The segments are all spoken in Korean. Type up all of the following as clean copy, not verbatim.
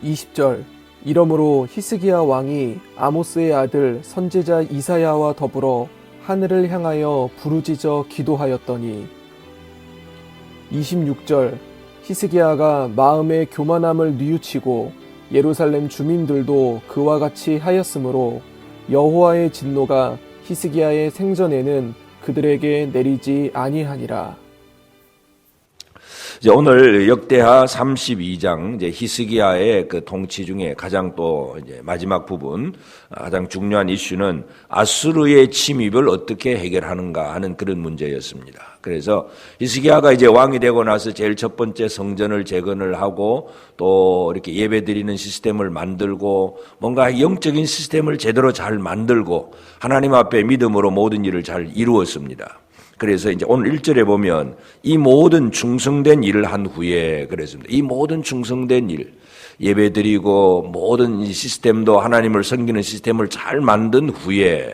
20절 이러므로 히스기야 왕이 아모스의 아들 선지자 이사야와 더불어 하늘을 향하여 부르짖어 기도하였더니 26절 히스기야가 마음의 교만함을 뉘우치고 예루살렘 주민들도 그와 같이 하였으므로 여호와의 진노가 히스기야의 생전에는 그들에게 내리지 아니하니라. 이제 오늘 역대하 32장 이제 히스기야의 그 통치 중에 가장 또 이제 마지막 부분 가장 중요한 이슈는 아수르의 침입을 어떻게 해결하는가 하는 그런 문제였습니다. 그래서 히스기야가 이제 왕이 되고 나서 제일 첫 번째 성전을 재건을 하고 또 이렇게 예배드리는 시스템을 만들고 뭔가 영적인 시스템을 제대로 잘 만들고 하나님 앞에 믿음으로 모든 일을 잘 이루었습니다. 그래서 이제 오늘 1절에 보면 이 모든 충성된 일을 한 후에 그랬습니다. 이 모든 충성된 일, 예배드리고 모든 시스템도 하나님을 섬기는 시스템을 잘 만든 후에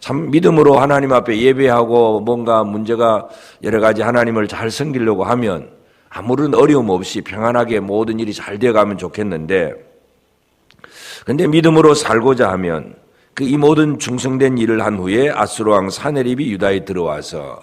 참 믿음으로 하나님 앞에 예배하고 뭔가 문제가 여러 가지 하나님을 잘 섬기려고 하면 아무런 어려움 없이 평안하게 모든 일이 잘 되어가면 좋겠는데 근데 믿음으로 살고자 하면 이 모든 충성된 일을 한 후에 아수르 왕 사네립이 유다에 들어와서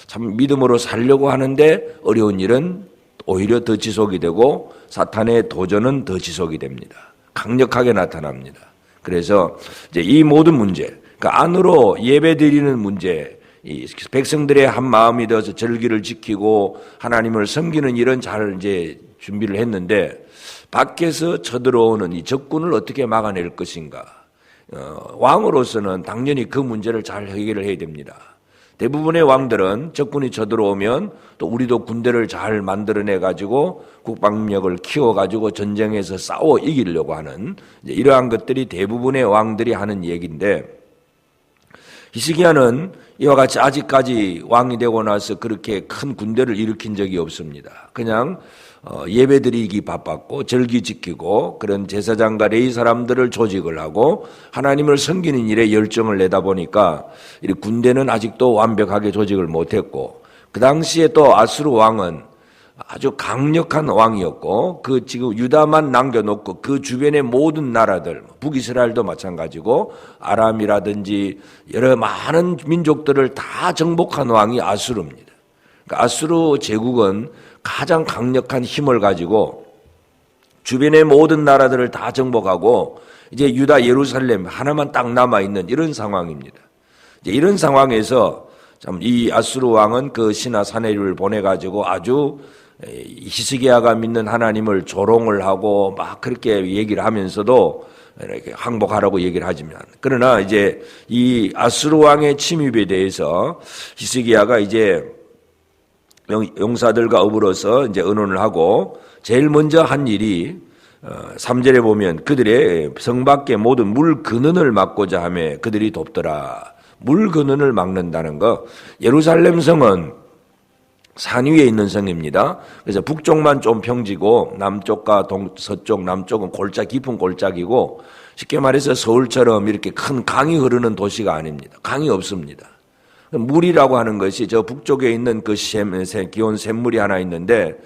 참 믿음으로 살려고 하는데 어려운 일은 오히려 더 지속이 되고 사탄의 도전은 더 지속이 됩니다. 강력하게 나타납니다. 그래서 이제 이 모든 문제, 그러니까 안으로 예배드리는 문제, 이 백성들의 한 마음이 되어서 절기를 지키고 하나님을 섬기는 일은 잘 이제 준비를 했는데 밖에서 쳐들어오는 이 적군을 어떻게 막아낼 것인가? 왕으로서는 당연히 그 문제를 잘 해결을 해야 됩니다. 대부분의 왕들은 적군이 쳐들어오면 또 우리도 군대를 잘 만들어내 가지고 국방력을 키워 가지고 전쟁에서 싸워 이기려고 하는 이러한 것들이 대부분의 왕들이 하는 얘기인데 히스기야는 이와 같이 아직까지 왕이 되고 나서 그렇게 큰 군대를 일으킨 적이 없습니다. 그냥 예배드리기 바빴고 절기 지키고 그런 제사장과 레위 사람들을 조직을 하고 하나님을 섬기는 일에 열정을 내다 보니까 이 군대는 아직도 완벽하게 조직을 못했고 그 당시에 또 아수르 왕은 아주 강력한 왕이었고 그 지금 유다만 남겨놓고 그 주변의 모든 나라들 북이스라엘도 마찬가지고 아람이라든지 여러 많은 민족들을 다 정복한 왕이 아수르입니다. 그러니까 아수르 제국은 가장 강력한 힘을 가지고 주변의 모든 나라들을 다 정복하고 이제 유다 예루살렘 하나만 딱 남아있는 이런 상황입니다. 이제 이런 상황에서 참 이 아수르 왕은 그 신하 사네립을 보내가지고 아주 히스기야가 믿는 하나님을 조롱을 하고 막 그렇게 얘기를 하면서도 이렇게 항복하라고 얘기를 하지만 그러나 이제 이 아수르 왕의 침입에 대해서 히스기야가 이제 용사들과 어부로서 이제 의논을 하고 제일 먼저 한 일이 3절에 보면 그들의 성 밖의 모든 물 근원을 막고자 하며 그들이 돕더라. 물 근원을 막는다는 거. 예루살렘 성은 산 위에 있는 성입니다. 그래서 북쪽만 좀 평지고 남쪽과 서쪽, 남쪽은 깊은 골짜기고 쉽게 말해서 서울처럼 이렇게 큰 강이 흐르는 도시가 아닙니다. 강이 없습니다. 물이라고 하는 것이 저 북쪽에 있는 그 기온 샘물이 하나 있는데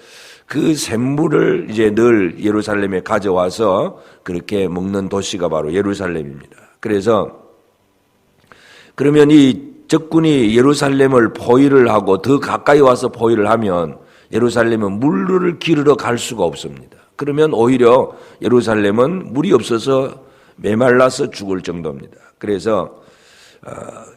그 샘물을 이제 늘 예루살렘에 가져와서 그렇게 먹는 도시가 바로 예루살렘입니다. 그래서 그러면 이 적군이 예루살렘을 포위를 하고 더 가까이 와서 포위를 하면 예루살렘은 물을 기르러 갈 수가 없습니다. 그러면 오히려 예루살렘은 물이 없어서 메말라서 죽을 정도입니다. 그래서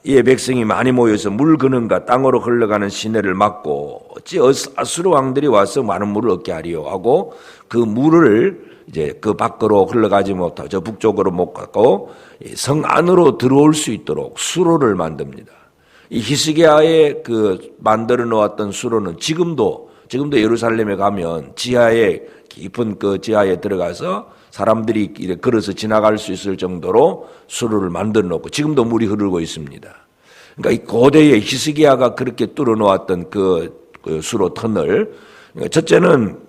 이에 백성이 많이 모여서 물 근원과 땅으로 흘러가는 시내를 막고 어찌 아수르 왕들이 와서 많은 물을 얻게 하리요 하고 그 물을 이제 그 밖으로 흘러가지 못하고 저 북쪽으로 못 가고 성 안으로 들어올 수 있도록 수로를 만듭니다. 이 히스기야의 그 만들어 놓았던 수로는 지금도 예루살렘에 가면 지하에 깊은 그 지하에 들어가서 사람들이 이렇게 걸어서 지나갈 수 있을 정도로 수로를 만들어 놓고 지금도 물이 흐르고 있습니다. 그러니까 이 고대에 히스기야가 그렇게 뚫어 놓았던 그 수로 터널, 첫째는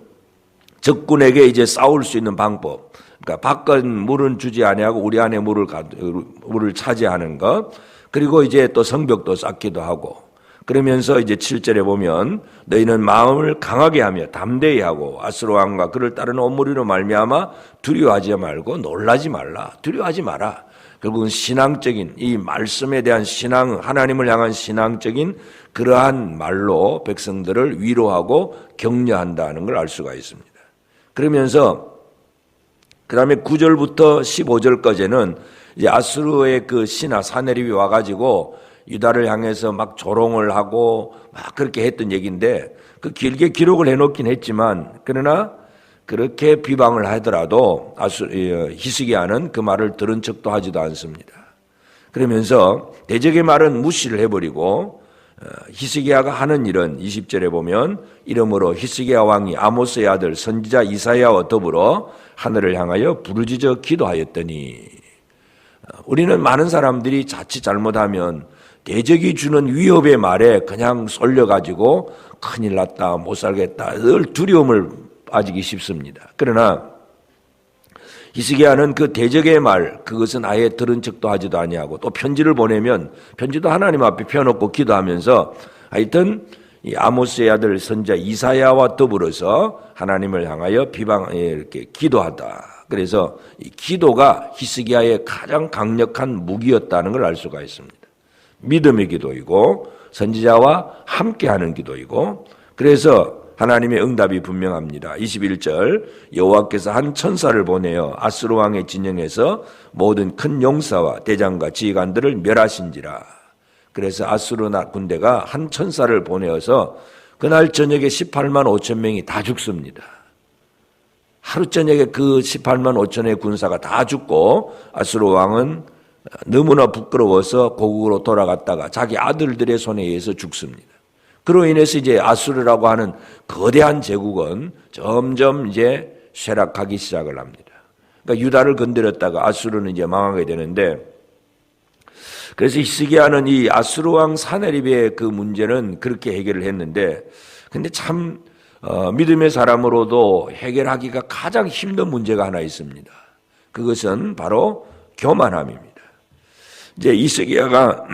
적군에게 이제 싸울 수 있는 방법. 그러니까 밖은 물은 주지 아니하고 우리 안에 물을 차지하는 것. 그리고 이제 또 성벽도 쌓기도 하고. 그러면서 이제 7절에 보면 너희는 마음을 강하게 하며 담대히 하고 아수르 왕과 그를 따르는 온 무리로 말미암아 두려워하지 말고 놀라지 말라. 두려워하지 마라. 결국은 신앙적인 이 말씀에 대한 신앙, 하나님을 향한 신앙적인 그러한 말로 백성들을 위로하고 격려한다는 걸 알 수가 있습니다. 그러면서 그 다음에 9절부터 15절까지는 이제 아수르의 그 신하 사네립이 와가지고 유다를 향해서 막 조롱을 하고 막 그렇게 했던 얘기인데 그 길게 기록을 해놓긴 했지만 그러나 그렇게 비방을 하더라도 히스기야는 그 말을 들은 척도 하지도 않습니다. 그러면서 대적의 말은 무시를 해버리고 히스기야가 하는 일은 20절에 보면 이러므로 히스기야 왕이 아모스의 아들 선지자 이사야와 더불어 하늘을 향하여 부르짖어 기도하였더니 우리는 많은 사람들이 자칫 잘못하면 대적이 주는 위협의 말에 그냥 쏠려가지고 큰일 났다, 못 살겠다, 늘 두려움을 빠지기 쉽습니다. 그러나 히스기야는 그 대적의 말, 그것은 아예 들은 척도 하지도 아니하고 또 편지를 보내면 편지도 하나님 앞에 펴놓고 기도하면서 하여튼 이 아모스의 아들 선지자 이사야와 더불어서 하나님을 향하여 이렇게 기도하다. 그래서 이 기도가 히스기야의 가장 강력한 무기였다는 걸 알 수가 있습니다. 믿음의 기도이고 선지자와 함께하는 기도이고 그래서 하나님의 응답이 분명합니다. 21절 여호와께서 한 천사를 보내어 아수르 왕의 진영에서 모든 큰 용사와 대장과 지휘관들을 멸하신지라. 그래서 아수르 군대가 한 천사를 보내어서 그날 저녁에 18만 5천 명이 다 죽습니다. 하루 저녁에 그 18만 5천의 군사가 다 죽고 아수르 왕은 너무나 부끄러워서 고국으로 돌아갔다가 자기 아들들의 손에 의해서 죽습니다. 그로 인해서 이제 아수르라고 하는 거대한 제국은 점점 이제 쇠락하기 시작을 합니다. 그러니까 유다를 건드렸다가 아수르는 이제 망하게 되는데 그래서 히스기야는 이 아수르 왕 사네립의 그 문제는 그렇게 해결을 했는데 근데 참 믿음의 사람으로도 해결하기가 가장 힘든 문제가 하나 있습니다. 그것은 바로 교만함입니다. 이제 히스기야가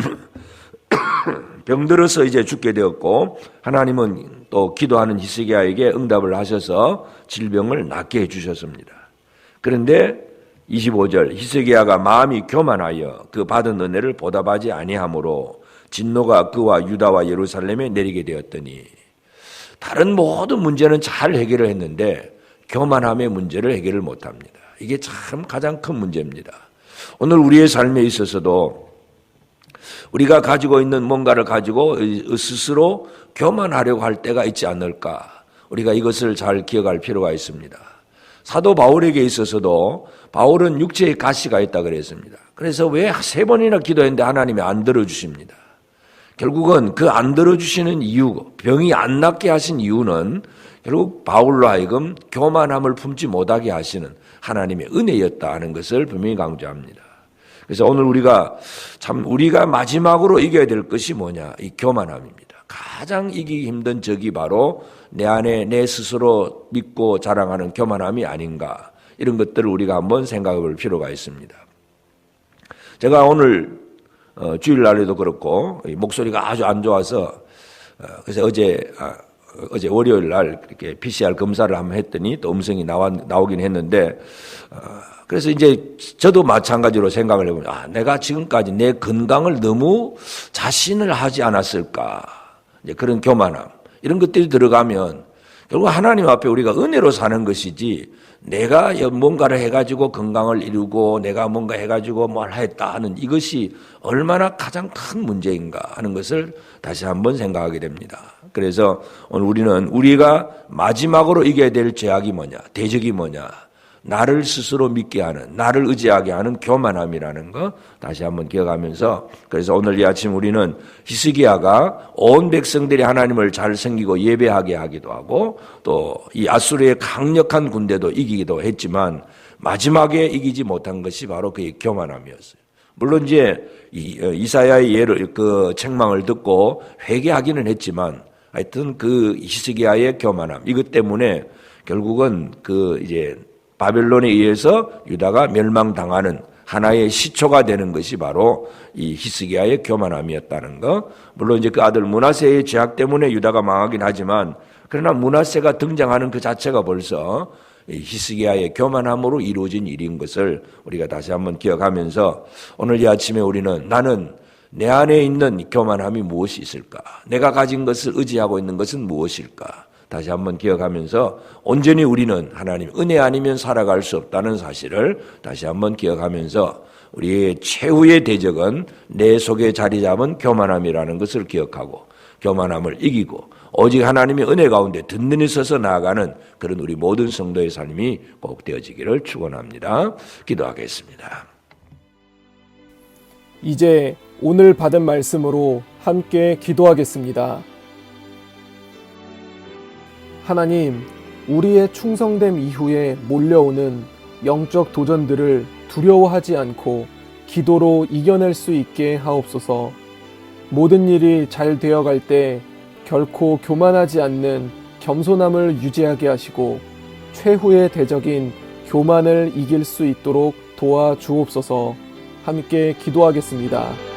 병들어서 이제 죽게 되었고 하나님은 또 기도하는 히스기야에게 응답을 하셔서 질병을 낫게 해주셨습니다. 그런데 25절 히스기야가 마음이 교만하여 그 받은 은혜를 보답하지 아니하므로 진노가 그와 유다와 예루살렘에 내리게 되었더니 다른 모든 문제는 잘 해결을 했는데 교만함의 문제를 해결을 못합니다. 이게 참 가장 큰 문제입니다. 오늘 우리의 삶에 있어서도 우리가 가지고 있는 뭔가를 가지고 스스로 교만하려고 할 때가 있지 않을까. 우리가 이것을 잘 기억할 필요가 있습니다. 사도 바울에게 있어서도 바울은 육체에 가시가 있다 그랬습니다. 그래서 왜 3번이나 기도했는데 하나님이 안 들어주십니다. 결국은 그 안 들어주시는 이유, 병이 안 낫게 하신 이유는 결국 바울로 하여금 교만함을 품지 못하게 하시는 하나님의 은혜였다 하는 것을 분명히 강조합니다. 그래서 오늘 우리가 마지막으로 이겨야 될 것이 뭐냐? 이 교만함입니다. 가장 이기기 힘든 적이 바로 내 안에 내 스스로 믿고 자랑하는 교만함이 아닌가. 이런 것들을 우리가 한번 생각해 볼 필요가 있습니다. 제가 오늘 주일날에도 그렇고 목소리가 아주 안 좋아서 그래서 어제 월요일 날 이렇게 PCR 검사를 한번 했더니 또 음성이 나오긴 했는데 그래서 이제 저도 마찬가지로 생각을 해보면 내가 지금까지 내 건강을 너무 자신을 하지 않았을까. 이제 그런 교만함 이런 것들이 들어가면 결국 하나님 앞에 우리가 은혜로 사는 것이지 내가 뭔가를 해가지고 건강을 이루고 내가 뭔가 해가지고 뭘 했다 하는 이것이 얼마나 가장 큰 문제인가 하는 것을 다시 한번 생각하게 됩니다. 그래서 오늘 우리는 우리가 마지막으로 이겨야 될 죄악이 뭐냐, 대적이 뭐냐, 나를 스스로 믿게 하는, 나를 의지하게 하는 교만함이라는 거 다시 한번 기억하면서 그래서 오늘 이 아침 우리는 히스기야가 온 백성들이 하나님을 잘 섬기고 예배하게 하기도 하고 또 이 아수르의 강력한 군대도 이기기도 했지만 마지막에 이기지 못한 것이 바로 그의 교만함이었어요. 물론 이제 이사야의 그 책망을 듣고 회개하기는 했지만 하여튼 그 히스기야의 교만함 이것 때문에 결국은 그 이제 바벨론에 의해서 유다가 멸망당하는 하나의 시초가 되는 것이 바로 이 히스기야의 교만함이었다는 거. 물론 이제 그 아들 므낫세의 죄악 때문에 유다가 망하긴 하지만 그러나 므낫세가 등장하는 그 자체가 벌써 이 히스기야의 교만함으로 이루어진 일인 것을 우리가 다시 한번 기억하면서 오늘 이 아침에 우리는 나는 내 안에 있는 교만함이 무엇이 있을까? 내가 가진 것을 의지하고 있는 것은 무엇일까? 다시 한번 기억하면서 온전히 우리는 하나님 은혜 아니면 살아갈 수 없다는 사실을 다시 한번 기억하면서 우리의 최후의 대적은 내 속에 자리 잡은 교만함이라는 것을 기억하고 교만함을 이기고 오직 하나님의 은혜 가운데 든든히 서서 나아가는 그런 우리 모든 성도의 삶이 꼭 되어지기를 축원합니다. 기도하겠습니다. 이제 오늘 받은 말씀으로 함께 기도하겠습니다. 하나님, 우리의 충성됨 이후에 몰려오는 영적 도전들을 두려워하지 않고 기도로 이겨낼 수 있게 하옵소서. 모든 일이 잘 되어갈 때 결코 교만하지 않는 겸손함을 유지하게 하시고 최후의 대적인 교만을 이길 수 있도록 도와주옵소서. 함께 기도하겠습니다.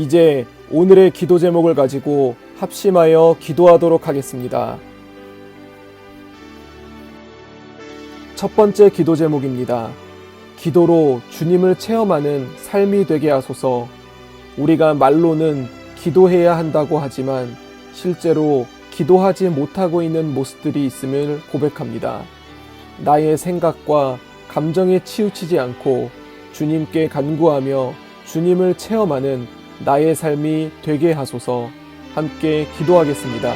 이제 오늘의 기도 제목을 가지고 합심하여 기도하도록 하겠습니다. 첫 번째 기도 제목입니다. 기도로 주님을 체험하는 삶이 되게 하소서. 우리가 말로는 기도해야 한다고 하지만 실제로 기도하지 못하고 있는 모습들이 있음을 고백합니다. 나의 생각과 감정에 치우치지 않고 주님께 간구하며 주님을 체험하는 나의 삶이 되게 하소서. 함께 기도하겠습니다.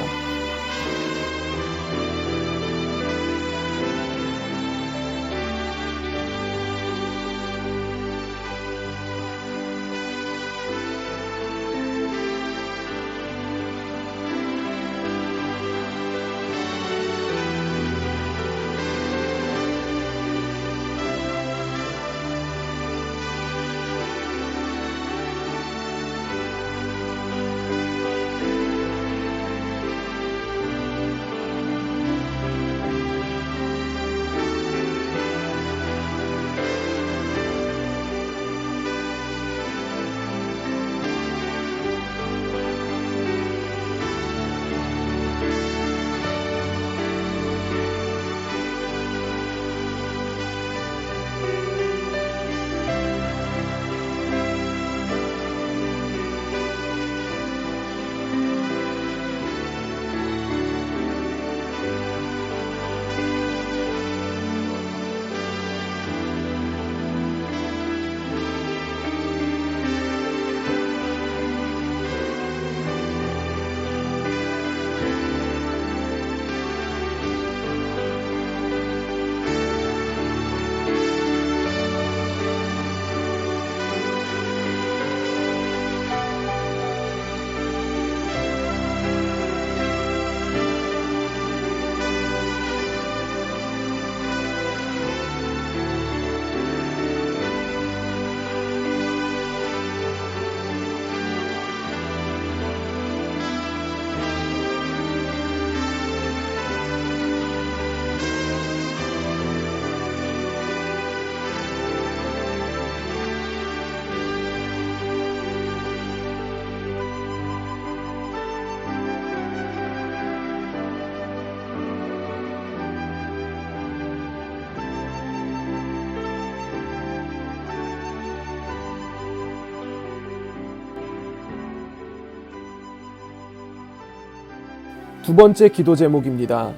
두 번째 기도 제목입니다.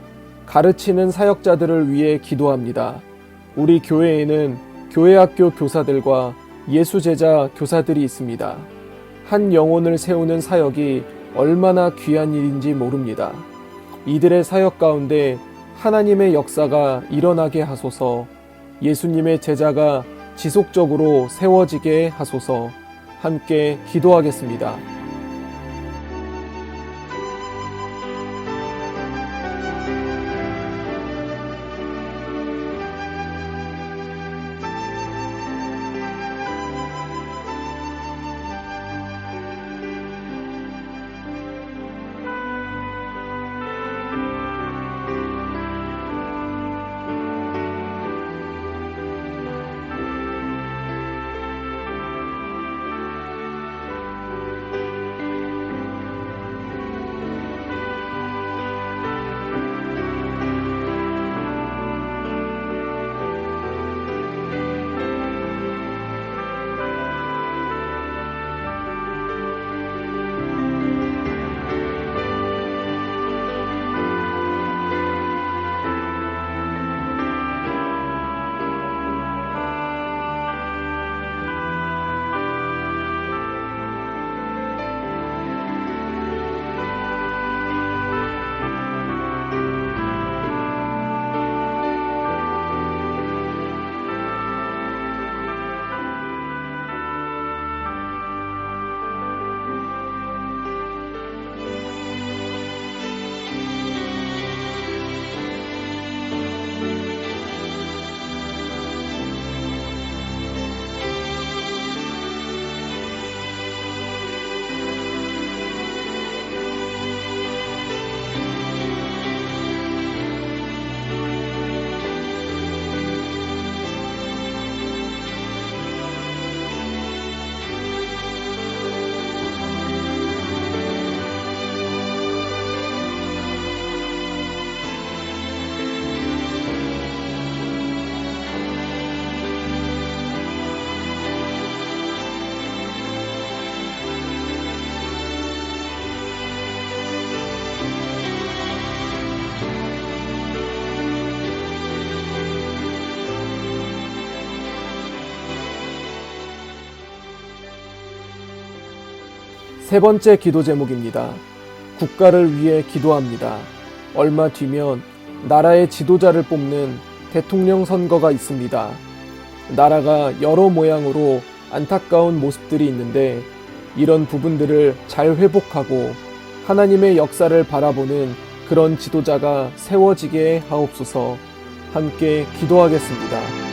가르치는 사역자들을 위해 기도합니다. 우리 교회에는 교회학교 교사들과 예수제자 교사들이 있습니다. 한 영혼을 세우는 사역이 얼마나 귀한 일인지 모릅니다. 이들의 사역 가운데 하나님의 역사가 일어나게 하소서, 예수님의 제자가 지속적으로 세워지게 하소서. 함께 기도하겠습니다. 세 번째 기도 제목입니다. 국가를 위해 기도합니다. 얼마 뒤면 나라의 지도자를 뽑는 대통령 선거가 있습니다. 나라가 여러 모양으로 안타까운 모습들이 있는데 이런 부분들을 잘 회복하고 하나님의 역사를 바라보는 그런 지도자가 세워지게 하옵소서. 함께 기도하겠습니다.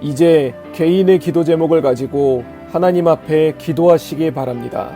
이제 개인의 기도 제목을 가지고 하나님 앞에 기도하시기 바랍니다.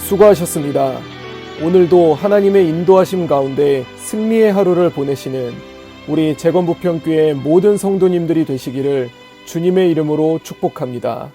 수고하셨습니다. 오늘도 하나님의 인도하심 가운데 승리의 하루를 보내시는 우리 재건부평교회 모든 성도님들이 되시기를 주님의 이름으로 축복합니다.